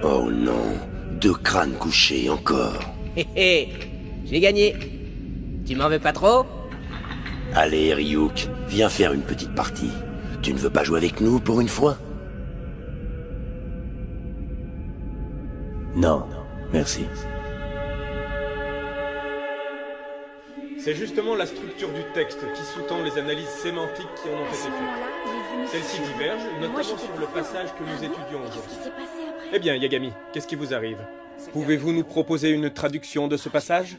Oh non, 2 crânes couchés encore. Hé hé, j'ai gagné. Tu m'en veux pas trop? Allez, Ryuk, viens faire une petite partie. Tu ne veux pas jouer avec nous pour une fois? Non, merci. C'est justement la structure du texte qui sous-tend les analyses sémantiques qui en ont été faites. Celles-ci divergent, notamment sur le passage que nous étudions aujourd'hui. Eh bien, Yagami, qu'est-ce qui vous arrive? Pouvez-vous nous proposer une traduction de ce passage?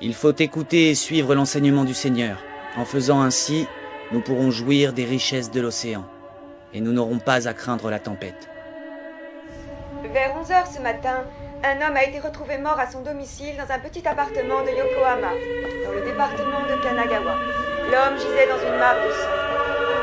Il faut écouter et suivre l'enseignement du Seigneur. En faisant ainsi, nous pourrons jouir des richesses de l'océan. Et nous n'aurons pas à craindre la tempête. Vers 11 h ce matin, un homme a été retrouvé mort à son domicile dans un petit appartement de Yokohama, dans le département de Kanagawa. L'homme gisait dans une mare de sang.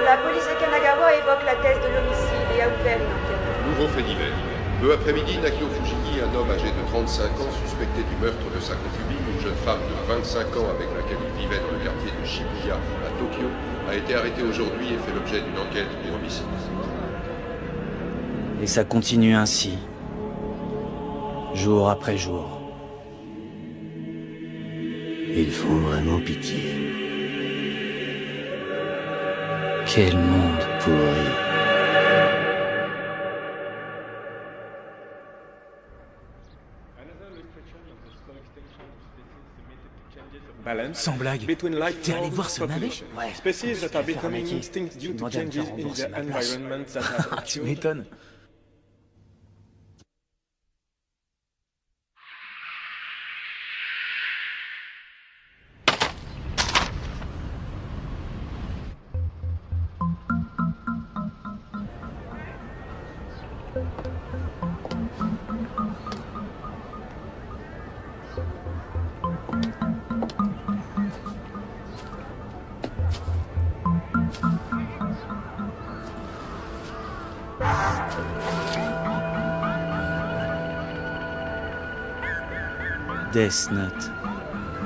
La police de Kanagawa évoque la thèse de l'homicide et a ouvert une enquête. Nouveau fait divers. Peu après-midi, Nakio Fujiki, un homme âgé de 35 ans, suspecté du meurtre de sa concubine, une jeune femme de 25 ans avec laquelle il vivait dans le quartier de Shibuya, à Tokyo, a été arrêté aujourd'hui et fait l'objet d'une enquête pour homicide. Et ça continue ainsi, jour après jour. Ils font vraiment pitié. Quel monde Pourri. Sans blague. T'es allé voir ce navet? Ouais. Species that are becoming extinct due to changes in their environment that have Tu occurred. m'étonnes. Death Note.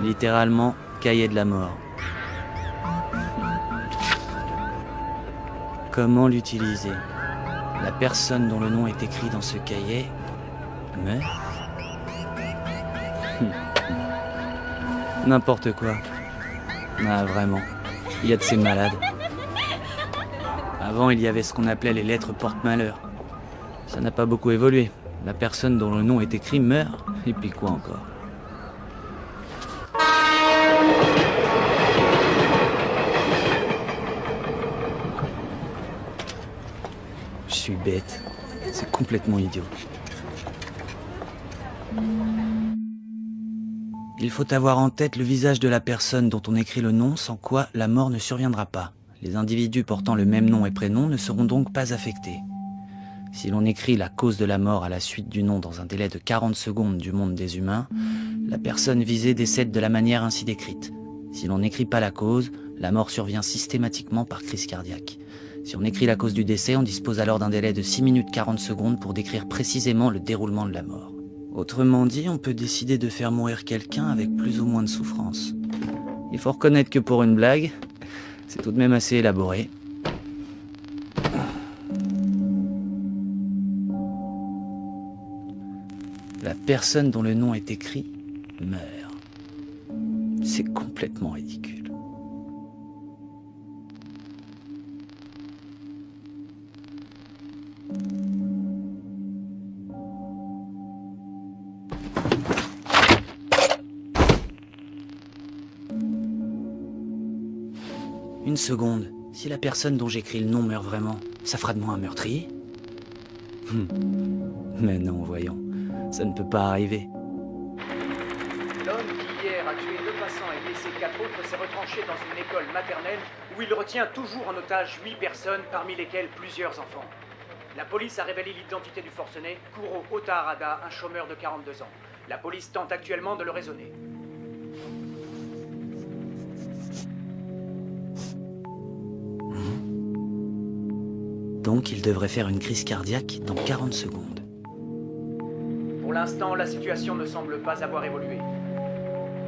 Littéralement, cahier de la mort. Comment l'utiliser? La personne dont le nom est écrit dans ce cahier meurt? N'importe quoi. Ah, vraiment. Il y a de ces malades. Avant, il y avait ce qu'on appelait les lettres porte-malheur. Ça n'a pas beaucoup évolué. La personne dont le nom est écrit meurt, et puis quoi encore? Je suis bête. C'est complètement idiot. Il faut avoir en tête le visage de la personne dont on écrit le nom, sans quoi la mort ne surviendra pas. Les individus portant le même nom et prénom ne seront donc pas affectés. Si l'on écrit la cause de la mort à la suite du nom dans un délai de 40 secondes du monde des humains, la personne visée décède de la manière ainsi décrite. Si l'on n'écrit pas la cause, la mort survient systématiquement par crise cardiaque. Si on écrit la cause du décès, on dispose alors d'un délai de 6 minutes 40 secondes pour décrire précisément le déroulement de la mort. Autrement dit, on peut décider de faire mourir quelqu'un avec plus ou moins de souffrance. Il faut reconnaître que pour une blague, c'est tout de même assez élaboré. La personne dont le nom est écrit meurt. C'est complètement ridicule. Une seconde, si la personne dont j'écris le nom meurt vraiment, ça fera de moi un meurtrier? Mais non, voyons. Ça ne peut pas arriver. L'homme qui hier a tué 2 passants et blessé 4 autres s'est retranché dans une école maternelle où il retient toujours en otage 8 personnes, parmi lesquelles plusieurs enfants. La police a révélé l'identité du forcené, Kuro Otaharada, un chômeur de 42 ans. La police tente actuellement de le raisonner. Donc il devrait faire une crise cardiaque dans 40 secondes. Pour l'instant, la situation ne semble pas avoir évolué.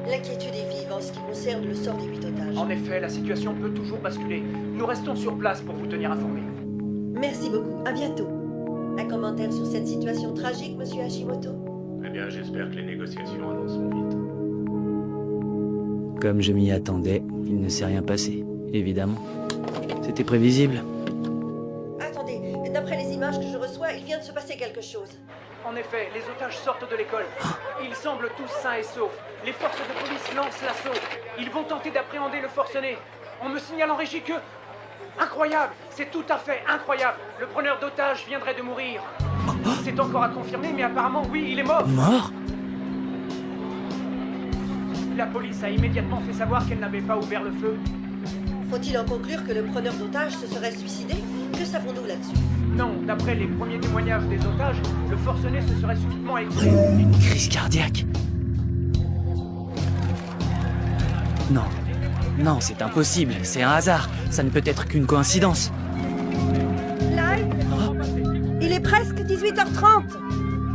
L'inquiétude est vive en ce qui concerne le sort des 8 otages. En effet, la situation peut toujours basculer. Nous restons sur place pour vous tenir informés. Merci beaucoup, à bientôt. Un commentaire sur cette situation tragique, monsieur Hashimoto? Eh bien, j'espère que les négociations avanceront vite. Comme je m'y attendais, il ne s'est rien passé, évidemment. C'était prévisible. Attendez, d'après les images que je reçois, il vient de se passer quelque chose. En effet, les otages sortent de l'école. Ils semblent tous sains et saufs. Les forces de police lancent l'assaut. Ils vont tenter d'appréhender le forcené. On me signale en régie que... Incroyable! C'est tout à fait incroyable! Le preneur d'otages viendrait de mourir. C'est encore à confirmer, mais apparemment, oui, il est mort. Mort? La police a immédiatement fait savoir qu'elle n'avait pas ouvert le feu. Faut-il en conclure que le preneur d'otages se serait suicidé? Que savons-nous là-dessus? Non, d'après les premiers témoignages des otages, le forcené se serait subitement écroulé. Une crise cardiaque? Non. Non, c'est impossible. C'est un hasard. Ça ne peut être qu'une coïncidence. Live, il est presque 18h30.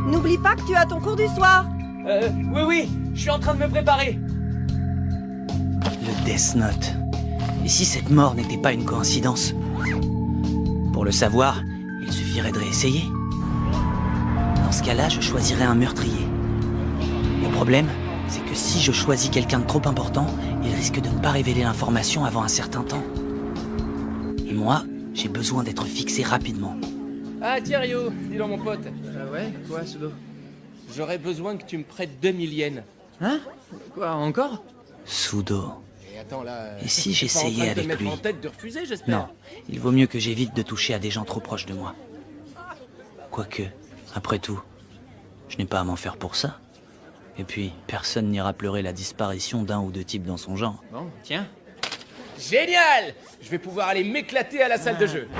N'oublie pas que tu as ton cours du soir. Oui, je suis en train de me préparer. Le Death Note. Et si cette mort n'était pas une coïncidence? Pour le savoir, il suffirait de réessayer. Dans ce cas-là, je choisirais un meurtrier. Le problème, c'est que si je choisis quelqu'un de trop important, il risque de ne pas révéler l'information avant un certain temps. Et moi, j'ai besoin d'être fixé rapidement. Ah tiens Ryo, dis donc mon pote. Ouais, quoi Sudo? J'aurais besoin que tu me prêtes 2000 yens. Hein? Quoi, encore? Sudo. Et attends là... Et si j'essayais avec lui? En tête de refuser, j'espère. Non, il vaut mieux que j'évite de toucher à des gens trop proches de moi. Quoique, après tout, je n'ai pas à m'en faire pour ça. Et puis, personne n'ira pleurer la disparition d'un ou deux types dans son genre. Bon, tiens. Génial! Je vais pouvoir aller m'éclater à la salle de jeu. Un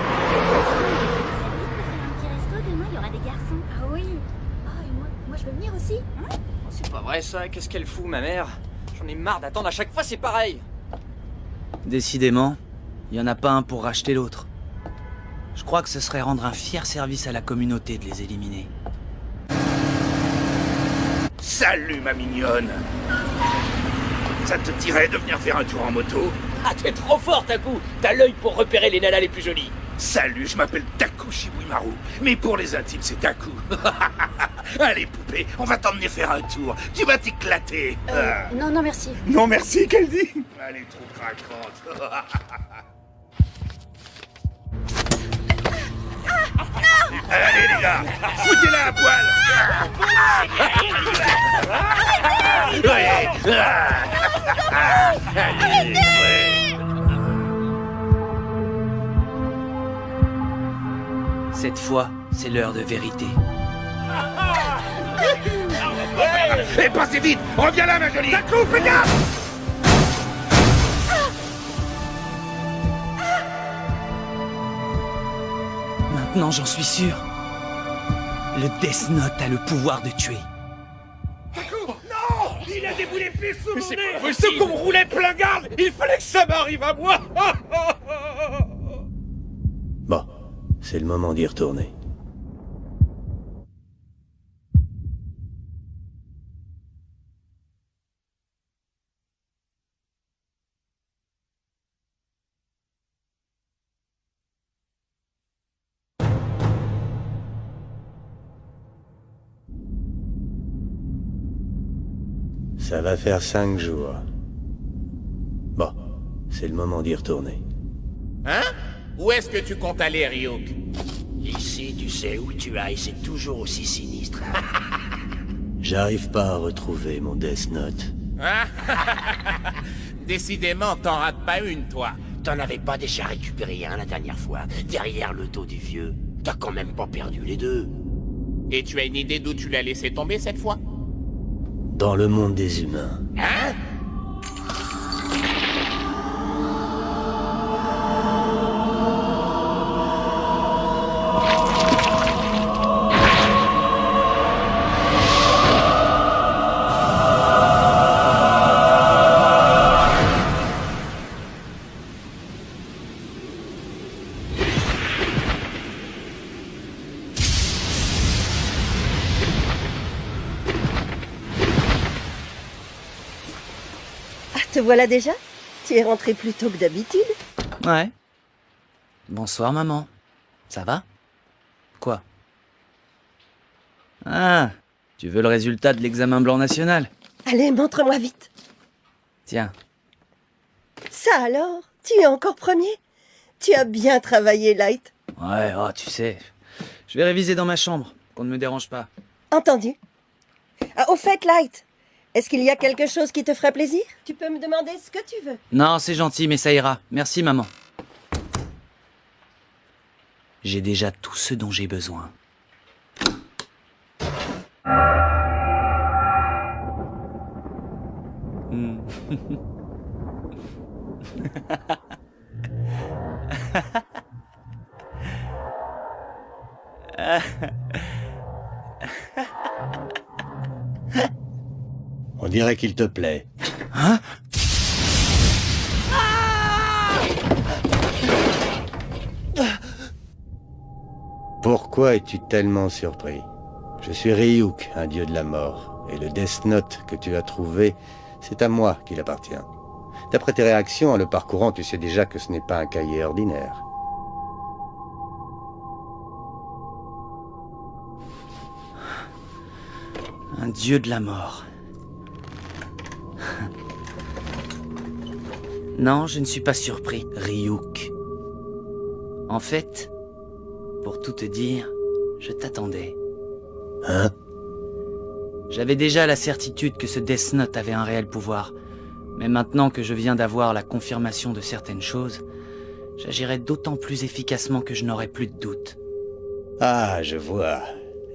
petit resto, demain il y aura des garçons. Ah oui. Ah, et moi je veux venir aussi. Hein? C'est pas vrai ça, qu'est-ce qu'elle fout ma mère? J'en ai marre d'attendre, à chaque fois c'est pareil. Décidément, il n'y en a pas un pour racheter l'autre. Je crois que ce serait rendre un fier service à la communauté de les éliminer. Salut ma mignonne! Ça te dirait de venir faire un tour en moto? Ah, t'es trop fort, Taku! T'as l'œil pour repérer les nanas les plus jolies. Salut, je m'appelle Taku Shibuimaru, mais pour les intimes c'est Taku. Allez poupée, on va t'emmener faire un tour, tu vas t'éclater. Non, merci. Non merci, qu'elle dit? Elle est trop craquante. Allez les gars, foutez-la à poil. Allez, Cette fois, c'est l'heure de vérité. Et passez vite, reviens là ma jolie. Taku, fais gaffe. Maintenant, j'en suis sûr. Le Death Note a le pouvoir de tuer. Non, il a déboulé les pieds sous mon nez. Ce qu'on me roulait plein garde, il fallait que ça m'arrive à moi. Bon, c'est le moment d'y retourner. Ça va faire 5 jours. Bon, c'est le moment d'y retourner. Hein? Où est-ce que tu comptes aller, Ryuk? Ici, tu sais où tu ailles, c'est toujours aussi sinistre. J'arrive pas à retrouver mon Death Note. Décidément, t'en rates pas une, toi. T'en avais pas déjà récupéré un la dernière fois, derrière le dos du vieux. T'as quand même pas perdu les deux. Et tu as une idée d'où tu l'as laissé tomber cette fois? Dans le monde des humains. Hein? Te voilà déjà? Tu es rentré plus tôt que d'habitude? Ouais. Bonsoir, maman. Ça va? Quoi? Ah, tu veux le résultat de l'examen blanc national? Allez, montre-moi vite. Tiens. Ça alors? Tu es encore premier? Tu as bien travaillé, Light. Ouais, oh, tu sais. Je vais réviser dans ma chambre, qu'on ne me dérange pas. Entendu. Ah, au fait, Light, est-ce qu'il y a quelque chose qui te ferait plaisir? Tu peux me demander ce que tu veux. Non, c'est gentil, mais ça ira. Merci, maman. J'ai déjà tout ce dont j'ai besoin. On dirait qu'il te plaît. Hein? Pourquoi es-tu tellement surpris? Je suis Ryuk, un dieu de la mort, et le Death Note que tu as trouvé, c'est à moi qu'il appartient. D'après tes réactions en le parcourant, tu sais déjà que ce n'est pas un cahier ordinaire. Un dieu de la mort. Non, je ne suis pas surpris, Ryuk. En fait, pour tout te dire, je t'attendais. Hein? J'avais déjà la certitude que ce Death Note avait un réel pouvoir. Mais maintenant que je viens d'avoir la confirmation de certaines choses, j'agirai d'autant plus efficacement que je n'aurai plus de doute. Ah, je vois.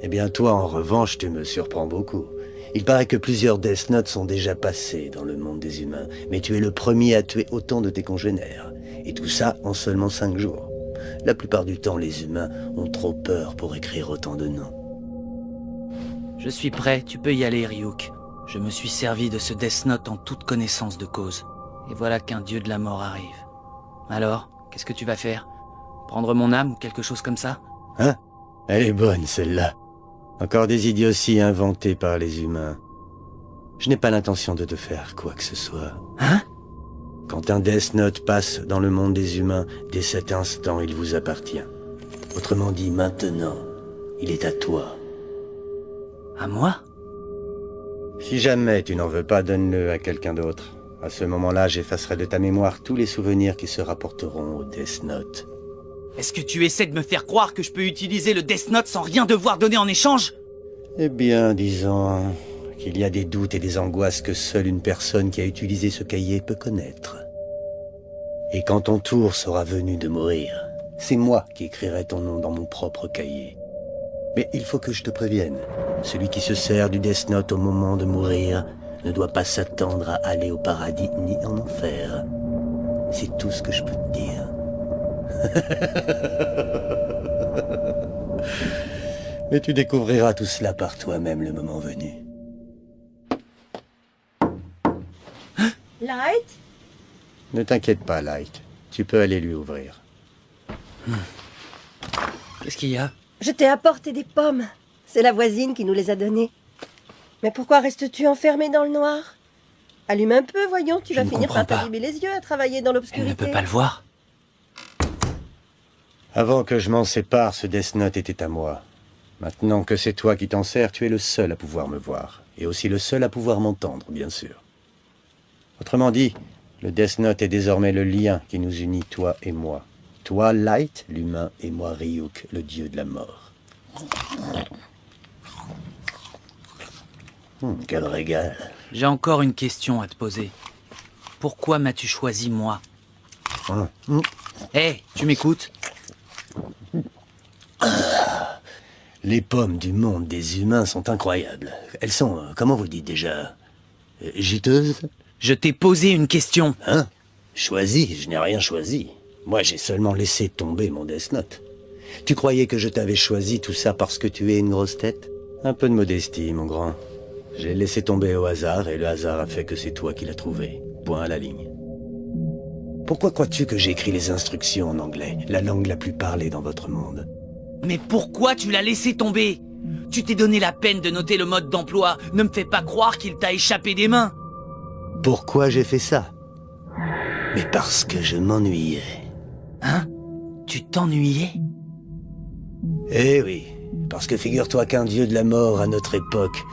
Eh bien, toi, en revanche, tu me surprends beaucoup. Il paraît que plusieurs Death Notes sont déjà passés dans le monde des humains, mais tu es le premier à tuer autant de tes congénères. Et tout ça en seulement 5 jours. La plupart du temps, les humains ont trop peur pour écrire autant de noms. Je suis prêt, tu peux y aller, Ryuk. Je me suis servi de ce Death Note en toute connaissance de cause. Et voilà qu'un dieu de la mort arrive. Alors, qu'est-ce que tu vas faire? Prendre mon âme ou quelque chose comme ça? Hein? Elle est bonne, celle-là. Encore des idioties inventées par les humains. Je n'ai pas l'intention de te faire quoi que ce soit. Hein? Quand un Death Note passe dans le monde des humains, dès cet instant, il vous appartient. Autrement dit, maintenant, il est à toi. À moi? Si jamais tu n'en veux pas, donne-le à quelqu'un d'autre. À ce moment-là, j'effacerai de ta mémoire tous les souvenirs qui se rapporteront au Death Note. Est-ce que tu essaies de me faire croire que je peux utiliser le Death Note sans rien devoir donner en échange? Eh bien, disons qu'il y a des doutes et des angoisses que seule une personne qui a utilisé ce cahier peut connaître. Et quand ton tour sera venu de mourir, c'est moi qui écrirai ton nom dans mon propre cahier. Mais il faut que je te prévienne, celui qui se sert du Death Note au moment de mourir ne doit pas s'attendre à aller au paradis ni en enfer. C'est tout ce que je peux te dire. Mais tu découvriras tout cela par toi-même le moment venu. Light? Ne t'inquiète pas, Light. Tu peux aller lui ouvrir. Qu'est-ce qu'il y a? Je t'ai apporté des pommes. C'est la voisine qui nous les a données. Mais pourquoi restes-tu enfermé dans le noir? Allume un peu, voyons, tu vas finir par t'abîmer les yeux à travailler dans l'obscurité. Elle ne peut pas le voir. Avant que je m'en sépare, ce Death Note était à moi. Maintenant que c'est toi qui t'en sers, tu es le seul à pouvoir me voir. Et aussi le seul à pouvoir m'entendre, bien sûr. Autrement dit, le Death Note est désormais le lien qui nous unit, toi et moi. Toi, Light, l'humain, et moi, Ryuk, le dieu de la mort. Quel régal. J'ai encore une question à te poser. Pourquoi m'as-tu choisi, moi? Hé, tu m'écoutes? Les pommes du monde des humains sont incroyables. Elles sont, comment vous le dites déjà, juteuses? Je t'ai posé une question. Hein? Choisi? Je n'ai rien choisi. Moi, j'ai seulement laissé tomber mon Death Note. Tu croyais que je t'avais choisi tout ça parce que tu es une grosse tête? Un peu de modestie, mon grand. J'ai laissé tomber au hasard et le hasard a fait que c'est toi qui l'as trouvé. Point à la ligne. Pourquoi crois-tu que j'ai écrit les instructions en anglais, la langue la plus parlée dans votre monde? Mais pourquoi tu l'as laissé tomber? Tu t'es donné la peine de noter le mode d'emploi. Ne me fais pas croire qu'il t'a échappé des mains. Pourquoi j'ai fait ça? Mais parce que je m'ennuyais. Hein? Tu t'ennuyais? Eh oui, parce que figure-toi qu'un dieu de la mort à notre époque,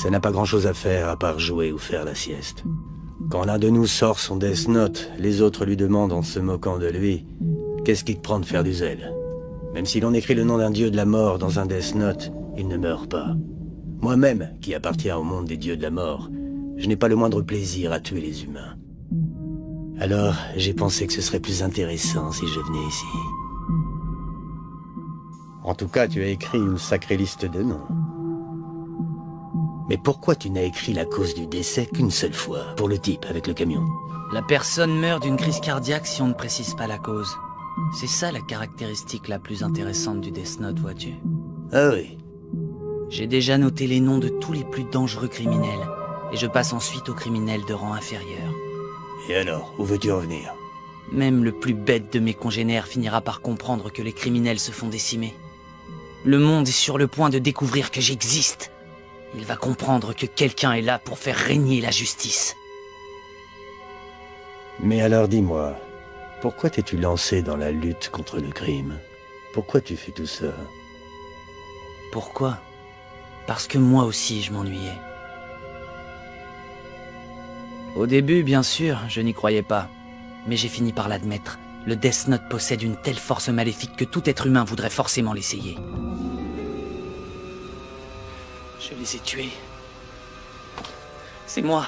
ça n'a pas grand-chose à faire à part jouer ou faire la sieste. Quand l'un de nous sort son Death Note, les autres lui demandent en se moquant de lui « Qu'est-ce qui te prend de faire du zèle ?» Même si l'on écrit le nom d'un dieu de la mort dans un Death Note, il ne meurt pas. Moi-même, qui appartiens au monde des dieux de la mort, je n'ai pas le moindre plaisir à tuer les humains. Alors, j'ai pensé que ce serait plus intéressant si je venais ici. En tout cas, tu as écrit une sacrée liste de noms. Mais pourquoi tu n'as écrit la cause du décès qu'une seule fois, pour le type avec le camion? La personne meurt d'une crise cardiaque si on ne précise pas la cause. C'est ça la caractéristique la plus intéressante du Death Note, vois-tu. Ah oui. J'ai déjà noté les noms de tous les plus dangereux criminels, et je passe ensuite aux criminels de rang inférieur. Et alors, où veux-tu en venir? Même le plus bête de mes congénères finira par comprendre que les criminels se font décimer. Le monde est sur le point de découvrir que j'existe. Il va comprendre que quelqu'un est là pour faire régner la justice. Mais alors dis-moi, pourquoi t'es-tu lancé dans la lutte contre le crime? Pourquoi tu fais tout ça? Pourquoi? Parce que moi aussi je m'ennuyais. Au début, bien sûr, je n'y croyais pas. Mais j'ai fini par l'admettre. Le Death Note possède une telle force maléfique que tout être humain voudrait forcément l'essayer. Je les ai tués. C'est moi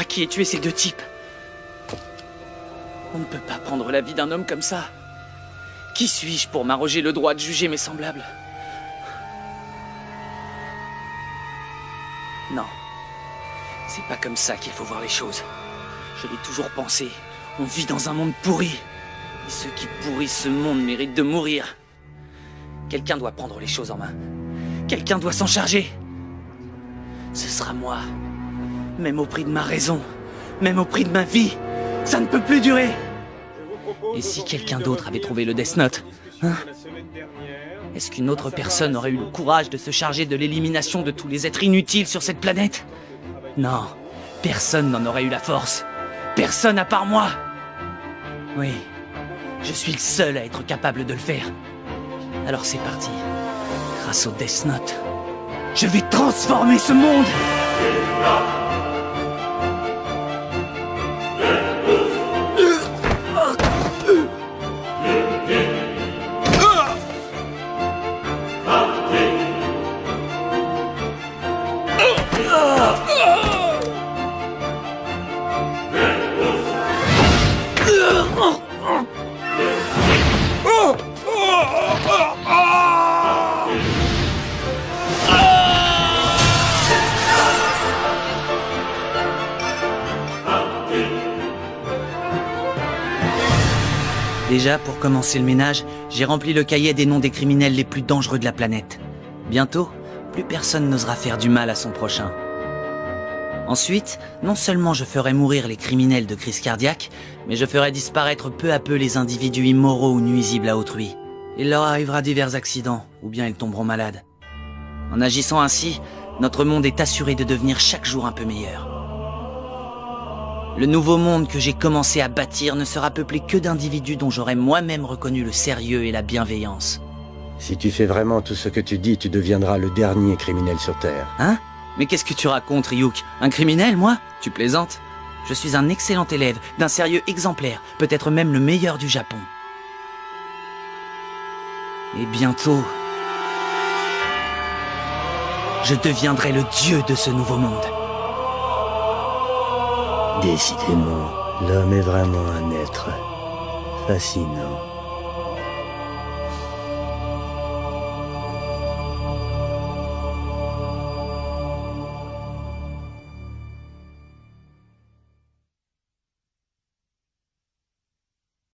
qui ai tué ces deux types. On ne peut pas prendre la vie d'un homme comme ça. Qui suis-je pour m'arroger le droit de juger mes semblables? Non. C'est pas comme ça qu'il faut voir les choses. Je l'ai toujours pensé. On vit dans un monde pourri. Et ceux qui pourrissent ce monde méritent de mourir. Quelqu'un doit prendre les choses en main. Quelqu'un doit s'en charger. Ce sera moi. Même au prix de ma raison. Même au prix de ma vie. Ça ne peut plus durer. Et si quelqu'un d'autre avait trouvé le Death Note, hein? Est-ce qu'une autre personne aurait eu le courage de se charger de l'élimination de tous les êtres inutiles sur cette planète? Non, personne n'en aurait eu la force. Personne à part moi. Oui, je suis le seul à être capable de le faire. Alors c'est parti. Grâce au Death Note, je vais transformer ce monde. Déjà, pour commencer le ménage, j'ai rempli le cahier des noms des criminels les plus dangereux de la planète. Bientôt, plus personne n'osera faire du mal à son prochain. Ensuite, non seulement je ferai mourir les criminels de crise cardiaque, mais je ferai disparaître peu à peu les individus immoraux ou nuisibles à autrui. Il leur arrivera divers accidents, ou bien ils tomberont malades. En agissant ainsi, notre monde est assuré de devenir chaque jour un peu meilleur. Le nouveau monde que j'ai commencé à bâtir ne sera peuplé que d'individus dont j'aurai moi-même reconnu le sérieux et la bienveillance. Si tu fais vraiment tout ce que tu dis, tu deviendras le dernier criminel sur Terre. Hein? Mais qu'est-ce que tu racontes, Ryuk? Un criminel, moi? Tu plaisantes? Je suis un excellent élève, d'un sérieux exemplaire, peut-être même le meilleur du Japon. Et bientôt, je deviendrai le dieu de ce nouveau monde. Décidément, l'homme est vraiment un être fascinant.